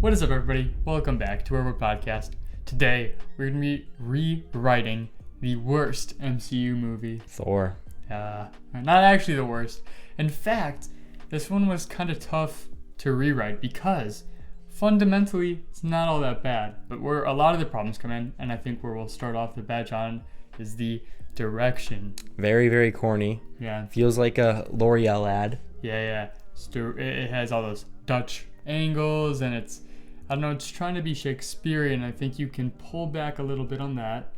What is up, everybody? Welcome back to our podcast. Today, we're going to be rewriting the worst MCU movie. Thor. Not actually the worst. In fact, this one was kind of tough to rewrite because fundamentally, it's not all that bad. But where a lot of the problems come in, and I think where we'll start off the batch on, is the direction. Very, very corny. Yeah. Feels like a L'Oreal ad. Yeah. It has all those Dutch angles, and it's trying to be Shakespearean. I think you can pull back a little bit on that.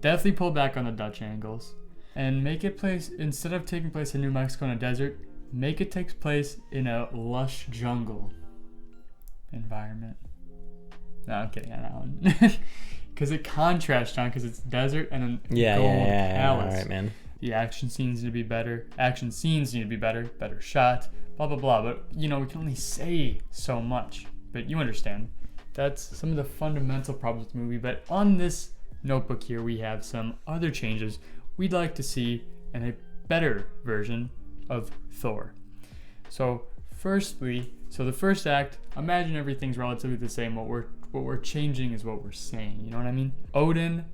Definitely pull back on the Dutch angles. And make it place, instead of taking place in New Mexico in a desert, make it take place in a lush jungle environment. No, I'm kidding on that one. Because it contrasts, John, because it's desert and then gold palace. All right, man. The action scenes need to be better. Better shot, blah, blah, blah. But, we can only say so much. But you understand. That's some of the fundamental problems with the movie. But on this notebook here, we have some other changes we'd like to see in a better version of Thor. So, the first act, imagine everything's relatively the same. What we're changing is what we're saying. You know what I mean? Odin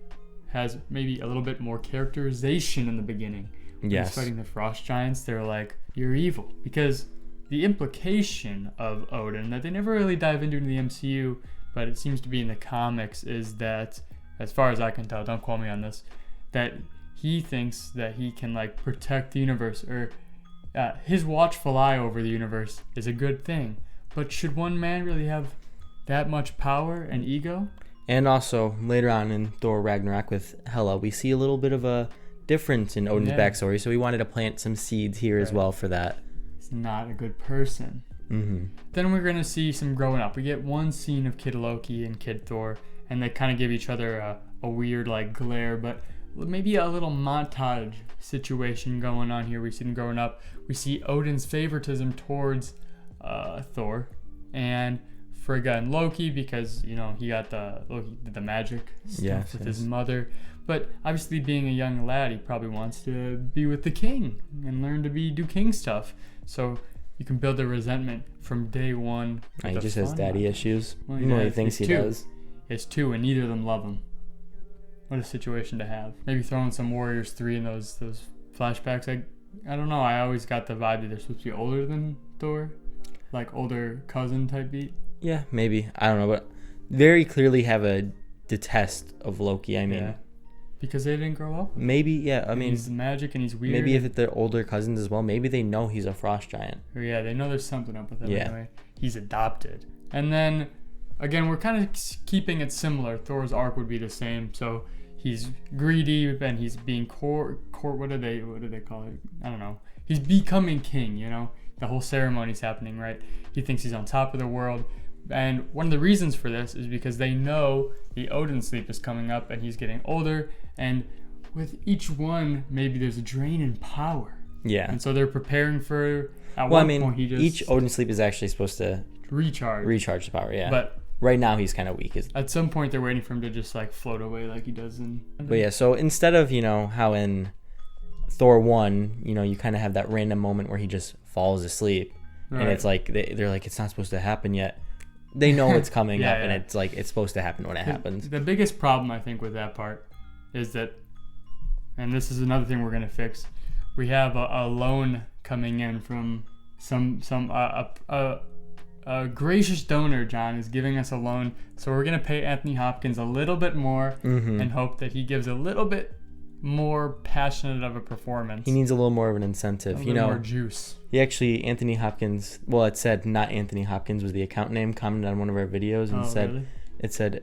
has maybe a little bit more characterization in the beginning. Yes. He's fighting the frost giants. They're like, you're evil. Because the implication of Odin that they never really dive into in the MCU, but it seems to be in the comics, is that, as far as I can tell, don't quote me on this, that he thinks that he can protect the universe, or his watchful eye over the universe is a good thing. But should one man really have that much power and ego? And also, later on in Thor Ragnarok with Hela, we see a little bit of a difference in Odin's backstory, so we wanted to plant some seeds here as well for that. He's not a good person. Mm-hmm. Then we're going to see some growing up. We get one scene of Kid Loki and Kid Thor, and they kind of give each other a weird glare, but maybe a little montage situation going on here. We see them growing up. We see Odin's favoritism towards Thor, and friggin' Loki, because he got the magic stuff with his mother. But obviously, being a young lad, he probably wants to be with the king and learn to do king stuff. So you can build a resentment from day one. He just has daddy issues. Well, he thinks he does. He has two, and neither of them love him. What a situation to have. Maybe throwing some Warriors 3 in those flashbacks. I don't know. I always got the vibe that they're supposed to be older than Thor, like older cousin type beat. Yeah, maybe. I don't know, but very clearly have a detest of Loki. I mean, because they didn't grow up. Maybe, yeah. I mean, he's magic and he's weird. Maybe if they're older cousins as well, maybe they know he's a frost giant. Or they know there's something up with him anyway. He's adopted. And then, again, we're kind of keeping it similar. Thor's arc would be the same. So he's greedy and he's being what do they call it? I don't know. He's becoming king, The whole ceremony's happening, right? He thinks he's on top of the world. And one of the reasons for this is because they know the Odin sleep is coming up and he's getting older. And with each one, maybe there's a drain in power. Yeah. And so they're preparing for, point, each Odin sleep is actually supposed to recharge the power, yeah. But right now he's kind of weak. At some point they're waiting for him to just float away like he does in... But yeah, so instead of, how in Thor 1, you kind of have that random moment where he just falls asleep. Right. And it's they're like, it's not supposed to happen yet. They know it's coming up, and it's it's supposed to happen when it happens. The biggest problem, I think, with that part is that, and this is another thing we're going to fix, we have a loan coming in from a gracious donor, John, is giving us a loan. So we're going to pay Anthony Hopkins a little bit more and hope that he gives a little bit more passionate of a performance. He needs a little more of an incentive. A little more juice. He actually, Anthony Hopkins, well, it said not Anthony Hopkins was the account name, commented on one of our videos and really? It said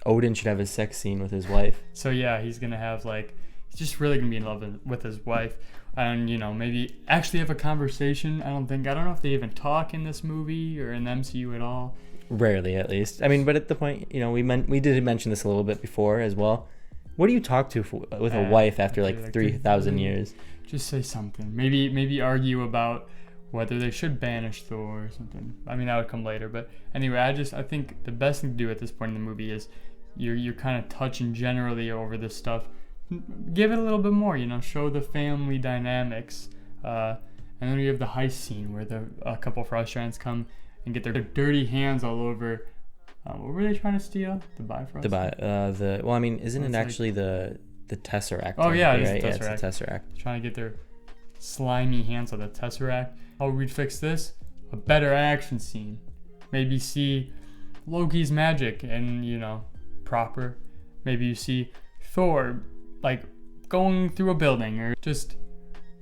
Odin should have a sex scene with his wife. So yeah, he's going to have he's just really going to be in love with his wife. And, maybe actually have a conversation. I don't know if they even talk in this movie or in the MCU at all. Rarely, at least. I mean, but at the point, we did mention this a little bit before as well. What do you talk to with a wife after 3,000 years? Just say something. Maybe argue about whether they should banish Thor or something. I mean, that would come later. But anyway, I think the best thing to do at this point in the movie is you're kind of touching generally over this stuff. Give it a little bit more, show the family dynamics. And then we have the heist scene where a couple frost giants come and get their dirty hands all over. What were they trying to steal? The Bifrost? Isn't it actually the Tesseract? Oh yeah, it is right? the Tesseract. Yeah, it's the Tesseract. Trying to get their slimy hands on the Tesseract. How would we fix this? A better action scene. Maybe see Loki's magic and, proper. Maybe you see Thor, like, going through a building, or just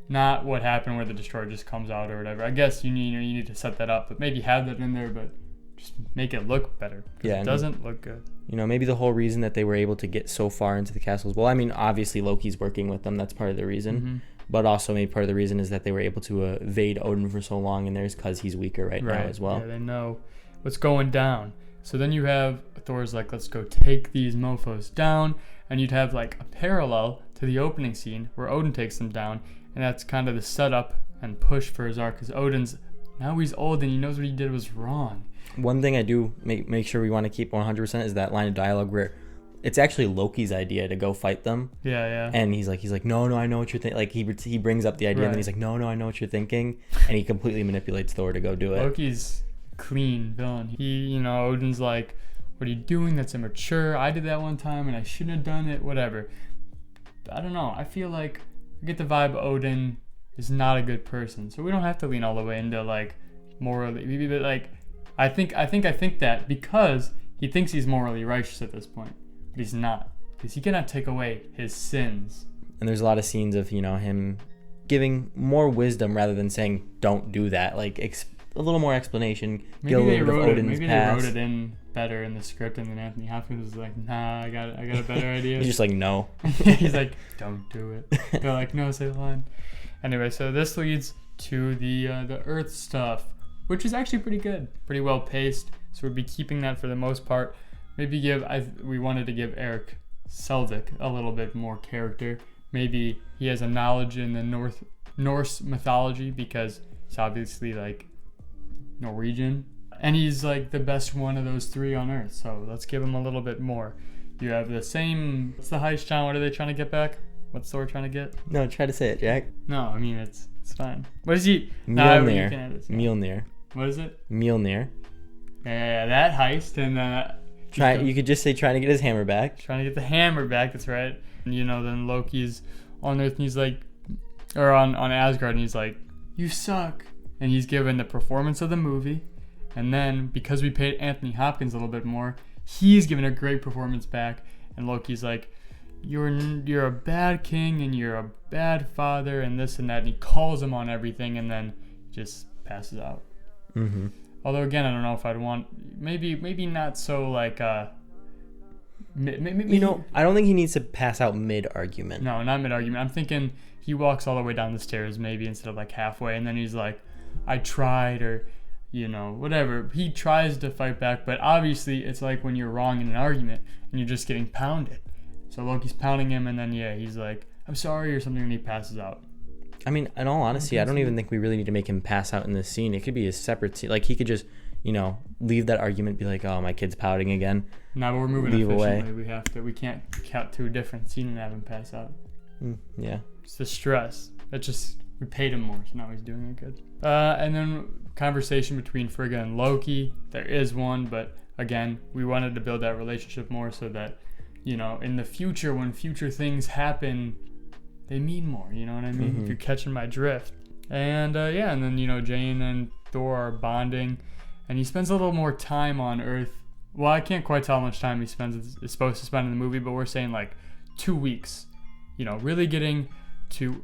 not what happened where the Destroyer just comes out or whatever. I guess you need to set that up, but maybe have that in there, but just make it look better. Yeah, it doesn't look good. Maybe the whole reason that they were able to get so far into the castles. Well, I mean, obviously Loki's working with them. That's part of the reason. Mm-hmm. But also maybe part of the reason is that they were able to evade Odin for so long, and there's because he's weaker right now as well. Yeah, they know what's going down. So then you have Thor's like, let's go take these mofos down, and you'd have like a parallel to the opening scene where Odin takes them down, and that's kind of the setup and push for his arc, because Odin's, now he's old and he knows what he did was wrong. One thing I do make sure we want to keep 100% is that line of dialogue where it's actually Loki's idea to go fight them. Yeah. And he's like, no, I know what you're thinking. Like he brings up the idea, and then he's like, no, I know what you're thinking, and he completely manipulates Thor to go do it. Loki's clean villain. He, Odin's like, what are you doing? That's immature. I did that one time, and I shouldn't have done it. Whatever. I don't know. I feel like I get the vibe Odin is not a good person, so we don't have to lean all the way into like morally. But like, I think that because he thinks he's morally righteous at this point. But he's not, because he cannot take away his sins. And there's a lot of scenes of, him giving more wisdom rather than saying, don't do that. Like, a little more explanation. Maybe they wrote it in better in the script, and then Anthony Hopkins was like, nah, I got a better idea. He's just like, no. He's like, don't do it. They're like, no, say the line. Anyway, so this leads to the Earth stuff, which is actually pretty good. Pretty well paced. So we'd be keeping that for the most part. Maybe we wanted to give Eric Selvik a little bit more character. Maybe he has a knowledge in the Norse mythology, because he's obviously like Norwegian, and he's like the best one of those three on Earth. So let's give him a little bit more. You have the same. What's the heist, John? What are they trying to get back? What's Thor trying to get? No, try to say it, Jack. No, I mean it's fine. What is he? Mjolnir. Mjolnir. What is it? Mjolnir. Yeah, that heist, and you could just say trying to get his hammer back. Trying to get the hammer back, that's right. And, then Loki's on Earth, and he's like, or on Asgard, and he's like, you suck. And he's given the performance of the movie. And then, because we paid Anthony Hopkins a little bit more, he's given a great performance back. And Loki's like, you're a bad king, and you're a bad father, and this and that. And he calls him on everything, and then just passes out. Mm-hmm. Although, again, I don't know if I'd want... Maybe not so, like... Maybe, I don't think he needs to pass out mid-argument. No, not mid-argument. I'm thinking he walks all the way down the stairs, maybe, instead of, like, halfway. And then he's like, I tried, or, whatever. He tries to fight back, but obviously it's like when you're wrong in an argument, and you're just getting pounded. So Loki's pounding him, and then, he's like, I'm sorry, or something, and he passes out. I mean, in all honesty, I don't even think we really need to make him pass out in this scene. It could be a separate scene. Like, he could just, leave that argument, be like, oh, my kid's pouting again. No, but we're moving efficiently. Away. We can't cut to a different scene and have him pass out. Yeah. It's the stress. We paid him more, so now he's doing it good. And then conversation between Frigga and Loki. There is one, but again, we wanted to build that relationship more so that, in the future, when future things happen, they mean more, you know what I mean? Mm-hmm. If you're catching my drift. And and then, Jane and Thor are bonding, and he spends a little more time on Earth. Well, I can't quite tell how much time is supposed to spend in the movie, but we're saying like 2 weeks, really getting to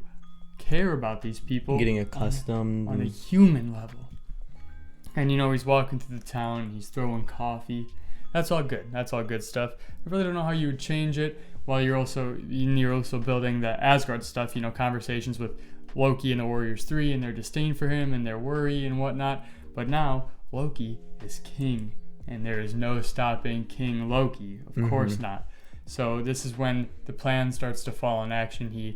care about these people. Getting accustomed. On a human level. And, he's walking through the town, he's throwing coffee. That's all good. That's all good stuff. I really don't know how you would change it while you're also building the Asgard stuff, conversations with Loki and the Warriors 3 and their disdain for him and their worry and whatnot. But now Loki is king, and there is no stopping King Loki. Of course not. So this is when the plan starts to fall in action.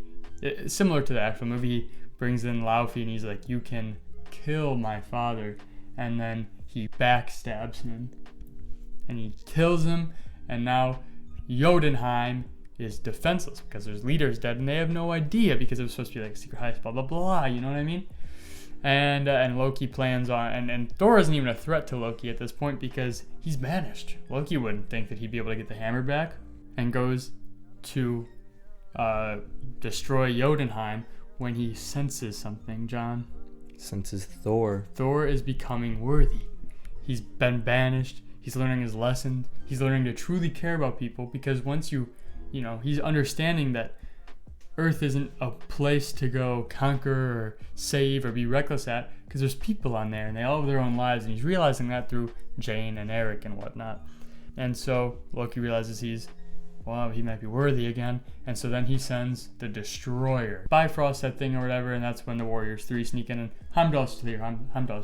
Similar to the actual movie, he brings in Laufey, and he's like, you can kill my father. And then he backstabs him, and he kills him, and now Jotunheim is defenseless because there's leaders dead, and they have no idea because it was supposed to be like a secret heist, blah, blah, blah, you know what I mean? And Loki plans on, and Thor isn't even a threat to Loki at this point because he's banished. Loki wouldn't think that he'd be able to get the hammer back, and goes to destroy Jotunheim when he senses something, John. Senses Thor. Thor is becoming worthy. He's been banished. He's learning his lesson. He's learning to truly care about people, because once he's understanding that Earth isn't a place to go conquer or save or be reckless at, because there's people on there and they all have their own lives, and he's realizing that through Jane and Eric and whatnot. And so Loki realizes he might be worthy again, and so then he sends the Destroyer, Bifrost, that thing or whatever, and that's when the Warriors 3 sneak in, and Heimdall's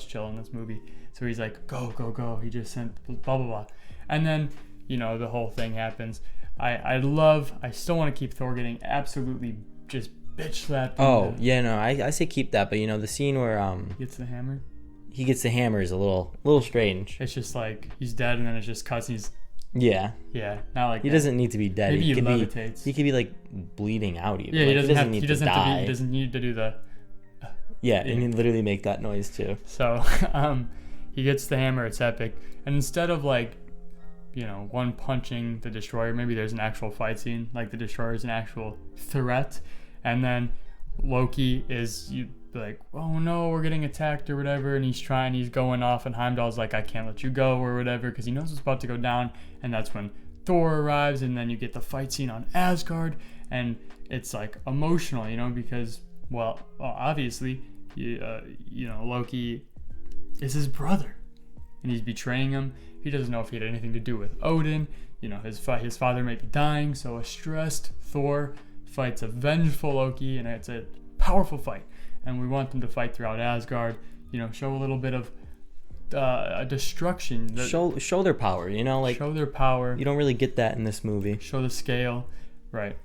chill in this movie, so he's like, go, he just sent blah blah blah, and then the whole thing happens. I still want to keep Thor getting absolutely just bitch slapped. I say keep that, but the scene where he gets the hammer. He gets the hammer is a little strange. It's just like he's dead, and then it's just cuts. He's yeah, not like he doesn't need to be dead. Maybe he levitates. He could be like bleeding out even. Yeah, he doesn't need to die. He doesn't need to do the. Yeah, and he literally make that noise too. So, he gets the hammer. It's epic, and instead of like, one punching the Destroyer, maybe there's an actual fight scene. Like the Destroyer is an actual threat, and then Loki is like, oh no, we're getting attacked or whatever, and he's going off, and Heimdall's like, I can't let you go or whatever, because he knows it's about to go down, and that's when Thor arrives, and then you get the fight scene on Asgard, and it's like emotional, because obviously, Loki is his brother, and he's betraying him. He doesn't know if he had anything to do with Odin. His father might be dying, so a stressed Thor fights a vengeful Loki, and it's a powerful fight. And we want them to fight throughout Asgard. Show a little bit of destruction. Show their power. Show their power. You don't really get that in this movie. Show the scale, right?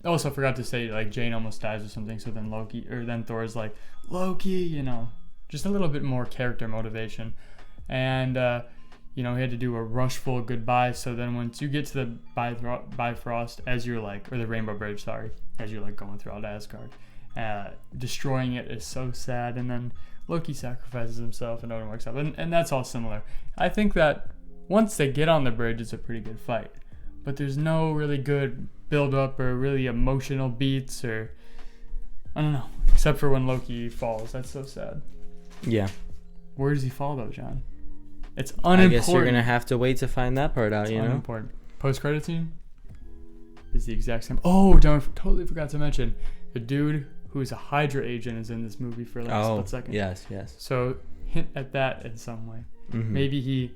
Also, forgot to say, like, Jane almost dies or something. So then Thor's like, Loki. Just a little bit more character motivation, and he had to do a rushful goodbye. So then once you get to the Bifrost, as you're like, or the Rainbow Bridge, sorry, as you're like going throughout Asgard. Destroying it is so sad, and then Loki sacrifices himself and Odin wakes up, and that's all similar. I think that once they get on the bridge, it's a pretty good fight, but there's no really good build up or really emotional beats, or I don't know, except for when Falls. That's so sad. Yeah. Where does he fall though, John? It's unimportant. I guess you're gonna have to wait to find that part out. Unimportant. Post-credit scene is the exact same. Oh, totally forgot to mention the dude who is a Hydra agent is in this movie for like a split second. Yes. So hint at that in some way. Mm-hmm. Maybe he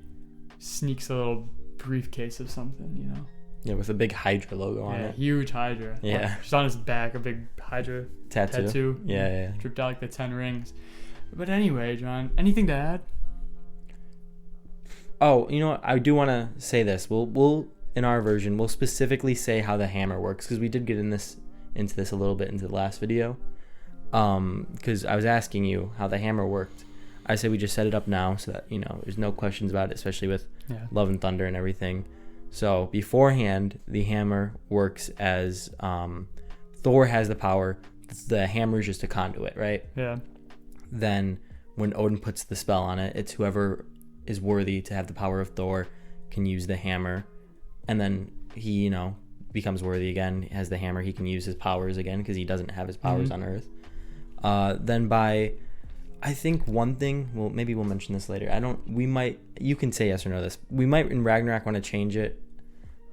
sneaks a little briefcase of something, Yeah, with a big Hydra logo on it. Huge Hydra. Yeah. Just on his back, a big Hydra tattoo. Yeah. Dripped out like the 10 rings. But anyway, John, anything to add? Oh, I do want to say this. We'll in our version, we'll specifically say how the hammer works, because we did get into this a little bit into the last video. Because I was asking you how the hammer worked. I said we just set it up now so that there's no questions about it, especially with Love and Thunder and everything. So beforehand, the hammer works as Thor has the power. The hammer is just a conduit, right? Yeah. Then when Odin puts the spell on it, it's whoever is worthy to have the power of Thor can use the hammer, and then he becomes worthy again, has the hammer, he can use his powers again, because he doesn't have his powers on Earth. Then I think one thing, well, maybe we'll mention this later, you can say yes or no this, we might in Ragnarok want to change it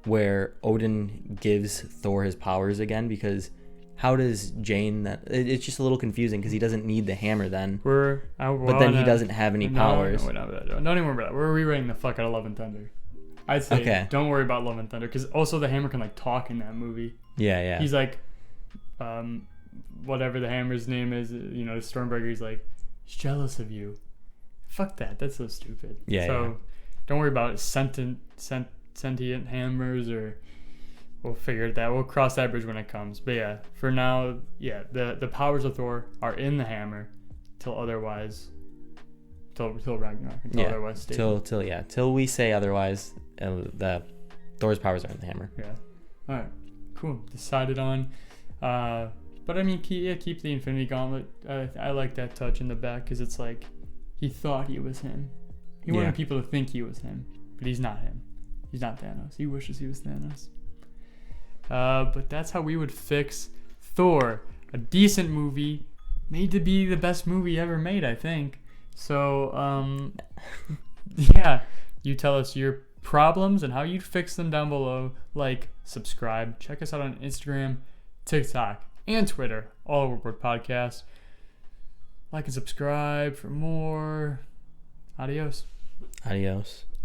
where Odin gives Thor his powers again, because how does Jane it's just a little confusing, because he doesn't need the hammer then, but then he doesn't have any powers. Don't even remember that. We're rewriting the fuck out of Love and Thunder. I'd say don't worry about Love and Thunder, because also the hammer can like talk in that movie. Yeah. He's like, whatever the hammer's name is, Stormbreaker. He's like, he's jealous of you. Fuck that. That's so stupid. Yeah. So don't worry about sentient hammers, or we'll figure it out. We'll cross that bridge when it comes. But yeah, for now, the powers of Thor are in the hammer till otherwise. Till Ragnarok. Otherwise stated. Till we say otherwise. The Thor's powers are in the hammer. Yeah. All right. Cool. Decided on. But I mean, keep the Infinity Gauntlet. I like that touch in the back because it's like he thought he was him. He wanted people to think he was him, but he's not him. He's not Thanos. He wishes he was Thanos. But that's how we would fix Thor. A decent movie, made to be the best movie ever made, I think. So, yeah, you tell us your problems and how you'd fix them down below. Like, subscribe. Check us out on Instagram, TikTok, and Twitter. All Rebored Podcast. Like and subscribe for more. Adios. Adios.